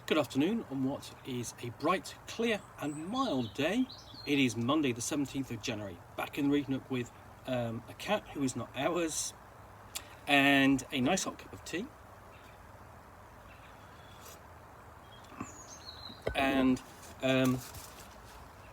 Good afternoon on what is a bright, clear and mild day. It is Monday the 17th of January. Back in the Nook with a cat who is not ours and a nice hot cup of tea. And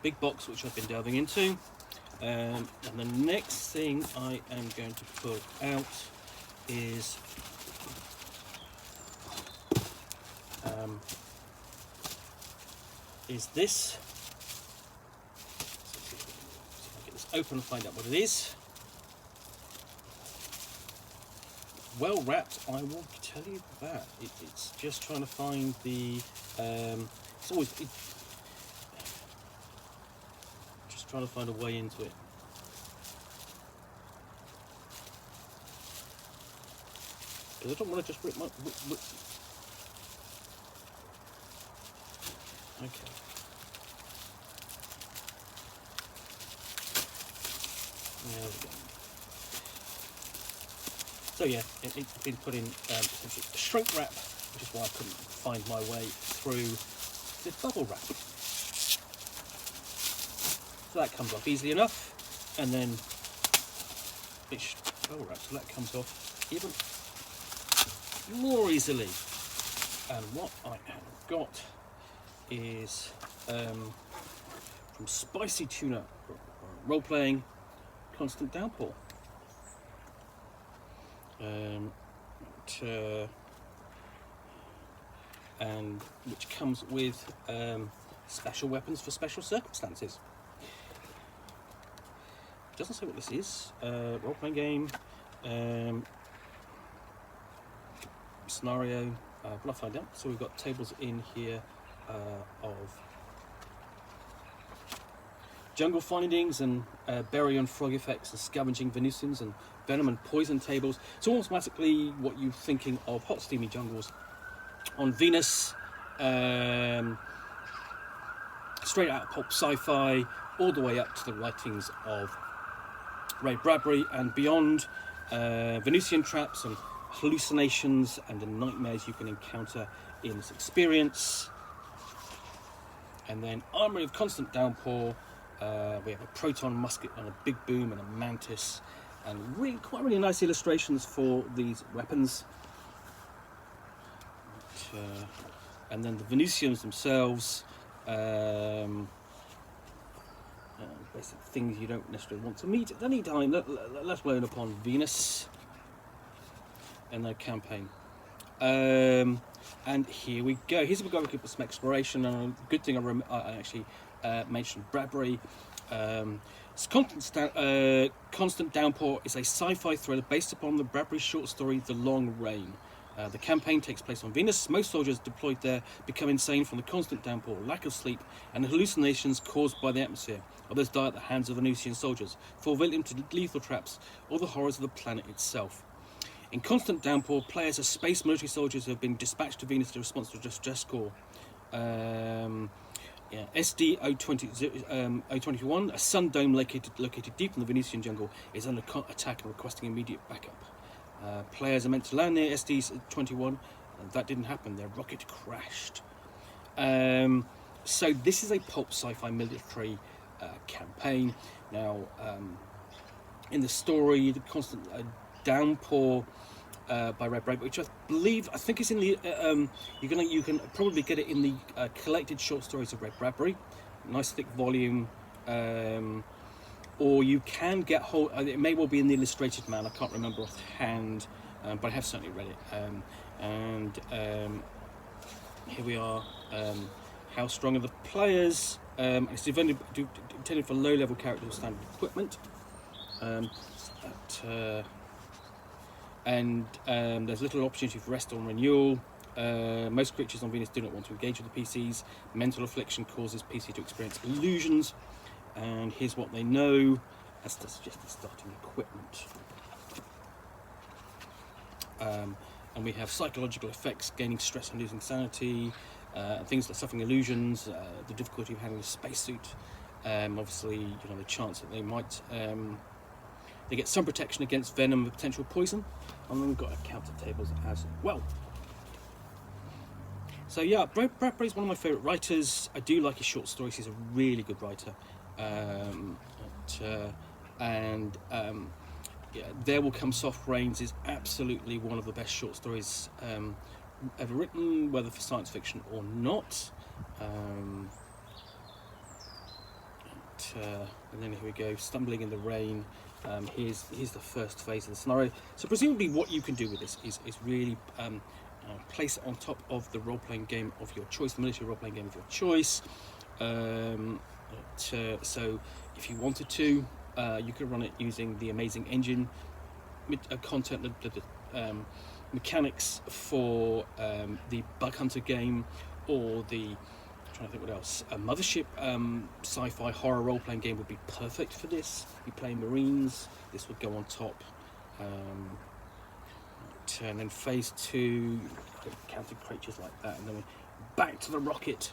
big box which I've been delving into. And the next thing I am going to put out is this. So if I get this open and find out what it is. Well wrapped, I will tell you that. It's just trying to find the. It's always just trying to find a way into it. Because I don't want to just rip my. Okay. There we go. So yeah, it's been put in essentially a shrink wrap, which is why I couldn't find my way through the bubble wrap. So that comes off easily enough, and then it's bubble wrap, so that comes off even more easily. And what I have got is from Spicy Tuna Roleplaying, Constant Downpour. And which comes with special weapons for special circumstances. It doesn't say what this is. Role-playing game, scenario, but I'll find out. So we've got tables in here of jungle findings and berry and frog effects and scavenging Venusians and venom and poison tables. It's automatically what you're thinking of hot steamy jungles on Venus, straight out of pulp sci-fi, all the way up to the writings of Ray Bradbury and beyond. Venusian traps and hallucinations and the nightmares you can encounter in this experience. And then Armory of Constant Downpour. We have a proton musket and a big boom and a mantis, and really nice illustrations for these weapons. And then the Venusians themselves, basic things you don't necessarily want to meet at any time, let alone upon Venus and their campaign. And here we go. Here's a go with some exploration, and a good thing I actually mentioned Bradbury. Constant Downpour is a sci-fi thriller based upon the Bradbury short story The Long Rain. The campaign takes place on Venus. Most soldiers deployed there become insane from the constant downpour, lack of sleep, and the hallucinations caused by the atmosphere. Others die at the hands of Venusian soldiers, fall victim to lethal traps or the horrors of the planet itself. In Constant Downpour, players are space military soldiers who have been dispatched to Venus to respond to a distress call. SD 021, a sun dome located deep in the Venusian jungle, is under attack and requesting immediate backup. Players are meant to land near SD 21, and that didn't happen. Their rocket crashed. So this is a pulp sci-fi military campaign. Now, in the story, the Constant Downpour by Ray Bradbury, which I think is in the you can probably get it in the collected short stories of Ray Bradbury, nice thick volume, or you can get hold. It may well be in the Illustrated Man. I can't remember offhand, but I have certainly read it. Here we are. How strong are the players? It's intended for low-level characters with standard equipment. There's little opportunity for rest or renewal. Most creatures on Venus do not want to engage with the PCs. Mental affliction causes PC to experience illusions. And here's what they know as suggested starting equipment. And we have psychological effects, gaining stress and losing sanity, things like suffering illusions, the difficulty of having a spacesuit. Obviously, the chance that they might they get some protection against venom and potential poison. And then we've got our counter tables as well. So yeah, Bradbury is one of my favourite writers. I do like his short stories. He's a really good writer. Yeah, There Will Come Soft Rains is absolutely one of the best short stories ever written, whether for science fiction or not. And then here we go, Stumbling in the Rain. Here's the first phase of the scenario. So presumably what you can do with this is really place it on top of the role-playing game of your choice, the military role-playing game of your choice. So if you wanted to, you could run it using the amazing engine content, the mechanics for the Bug Hunter game, or the, I'm trying to think what else, a Mothership sci-fi horror role-playing game would be perfect for this. You play Marines, this would go on top. And then phase 2, counting creatures like that, and then we're back to the rocket.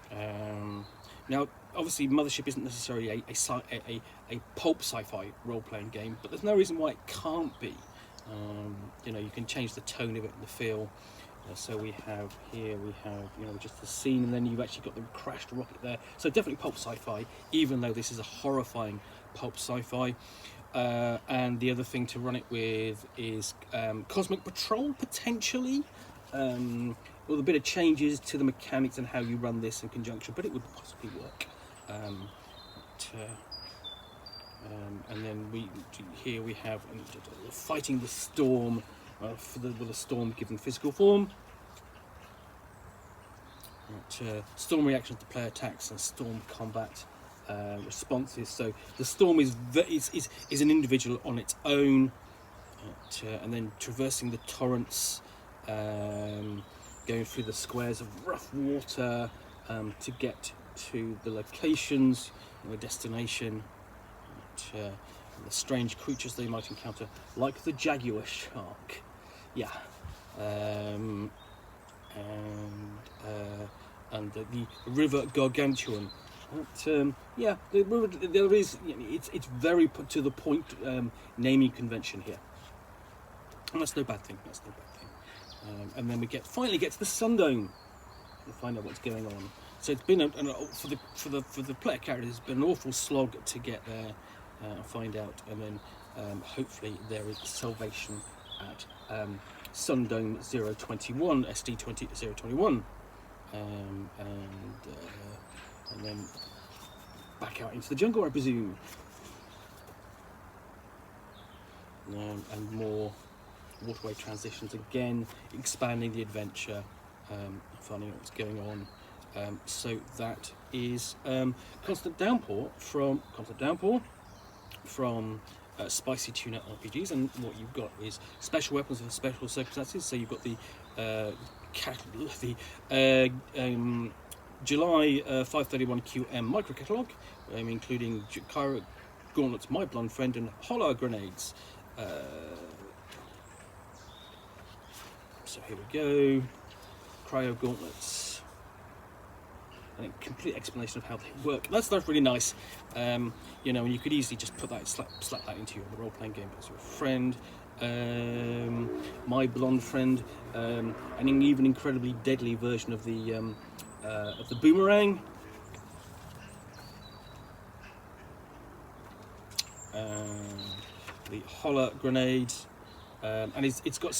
Now, obviously, Mothership isn't necessarily a pulp sci-fi role-playing game, but there's no reason why it can't be. You can change the tone of it and the feel. So we have just the scene, and then you've actually got the crashed rocket there. So definitely pulp sci-fi, even though this is a horrifying pulp sci-fi. And the other thing to run it with is Cosmic Patrol, potentially, with a bit of changes to the mechanics and how you run this in conjunction, but it would possibly work. And then we have fighting the storm, with a storm given physical form. Storm reactions to player attacks and storm combat responses. So the storm is an individual on its own, and then traversing the torrents, going through the squares of rough water to get to the locations, the destination, and the strange creatures they might encounter, like the jaguar shark. Yeah. And the river gargantuan. The river, there is, it's very put to the point naming convention here, and that's no bad thing. And then we finally get to the Sundome to find out what's going on. So it's been for the player characters, it's been an awful slog to get there and find out, and then hopefully there is salvation at Sundome 021, SD 021, and then back out into the jungle, I presume, and more waterway transitions again, expanding the adventure, finding out what's going on. So that is Constant Downpour from Spicy Tuna RPGs, and what you've got is special weapons for special circumstances. So you've got the July 531 QM micro catalogue, including Kyro Gauntlets, My Blonde Friend, and Holler Grenades. So here we go, Cryo Gauntlets, and a complete explanation of how they work. That's really nice. And you could easily just put that, slap that into your role-playing game as your friend. My Blonde Friend, and an even incredibly deadly version of the boomerang. The Holler Grenade. And it's got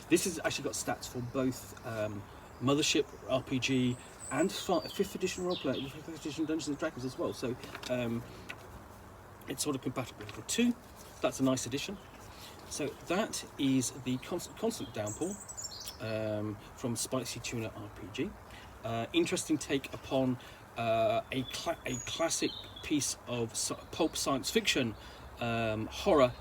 this has actually got stats for both Mothership RPG and 5th edition roleplay, 5th edition Dungeons and Dragons as well. So it's sort of compatible with the two. That's a nice addition. So that is the Constant Downpour from Spicy Tuna RPG. Interesting take upon a classic piece of pulp science fiction, horror.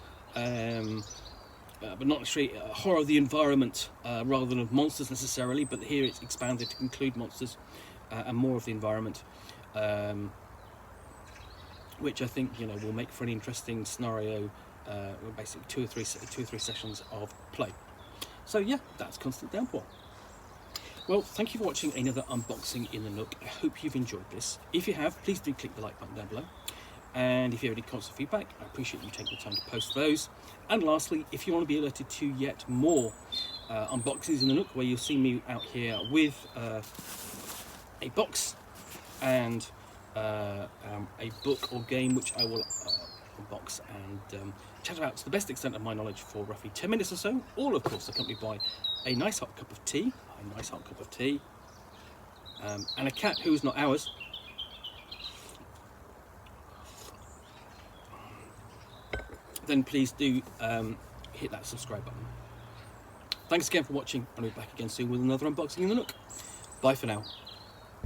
But not necessarily horror of the environment rather than of monsters necessarily, but here it's expanded to include monsters and more of the environment, which I think will make for an interesting scenario. Basically two or three sessions of play. So yeah, that's Constant Downpour. Well, thank you for watching another unboxing in the Nook. I hope you've enjoyed this. If you have, please do click the like button down below. And if you have any comments or feedback, I appreciate you taking the time to post those. And lastly, if you want to be alerted to yet more unboxings in the Nook, where you'll see me out here with a box and a book or game, which I will unbox and chat about to the best extent of my knowledge for roughly 10 minutes or so, all of course accompanied by a nice hot cup of tea, and a cat who's not ours. Then please do hit that subscribe button. Thanks again for watching, and we'll be back again soon with another unboxing in the Nook. Bye for now.